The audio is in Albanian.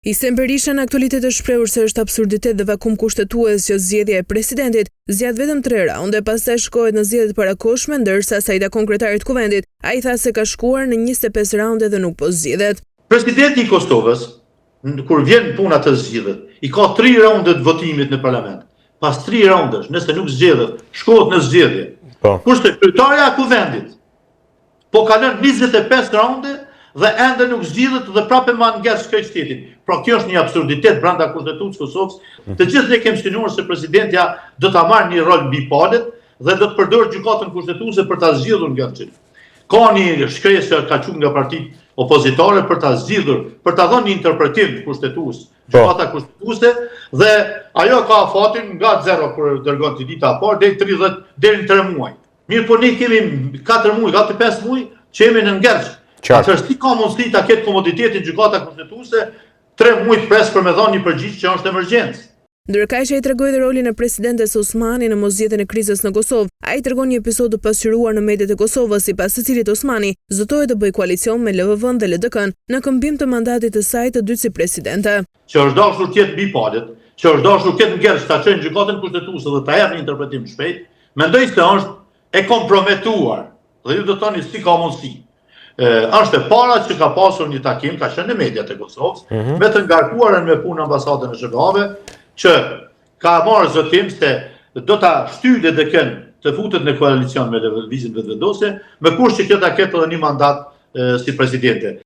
Isem Berisha në aktualitet është shprehur se është absurditet dhe vakum kushtetues që zgjedhja e presidentit zgjat vetëm 3 raunde, pastaj shkohet në zgjedhjet parakohshme, ndërsa Saida Konkretarit Kuvendit, ai tha se ka shkuar në 25 raunde dhe nuk po zgjidhet. Presidenti i Kosovës, kur vjen puna të zgjidhet, i ka 3 raunde të votimit në parlament. Pas 3 raundesh, nëse nuk zgjedhet, shkohet në zgjedhje. Kurse kryetaria e Kuvendit po kalon 25 raunde dhe ende nuk zgjidhet dhe prapë ma ngersh këtij shtetit. Pra kjo është një absurditet brenda Kushtetutës Kosovës. Të gjithë ne kemi synuar se presidentja do ta marrë një rol mbi palët dhe do të përdorë gjykatën kushtetuese për ta zgjidhur ngerçin. Ka një shkresë që ka qenë nga partitë opozitare për ta zgjidhur, për ta dhënë një interpretim kushtetues, gjykata kushtetuese, dhe ajo ka fatin nga 0 kur dërgon ti dita e parë deri në 3 muaj. Mirë, po ne kemi 4 muaj, gati 5 muaj që jemi në ngerç. Atëherë si ka mundësi ta ketë komoditetin gjykata kushtetuese 3 muaj pres për me dhënë një përgjigje që është emergjencë. Ndërkaq që ai tregoi dhe rolin e presidentes Osmani në mosgjetjen e krizës në Kosovë, ai tregon një episod të pasqyruar në mediat e Kosovës, sipas të cilit Osmani zotoi të bëjë koalicion me LVV-n dhe LDK-n në këmbim të mandatit të saj të dytë si presidente. Që është dashur të jetë mbi palët, që është dashur të ketë ngersh ta çojë gjykatën kushtetuese dhe ta jap një interpretim shpejt, mendoj se është e komprometuar. Dhe ju do të thoni si ka mundësi. Është e para që ka pasur një takim, ka qenë në mediat e Kosovës, me të ngarkuarën me punë ambasadën e SHK-ve, që ka marrë zotim se do ta shtyjë LDK-n të futet në koalicion me lëvizjen vetëvendose, me kusht që kjo ta ketë edhe një mandat si presidente.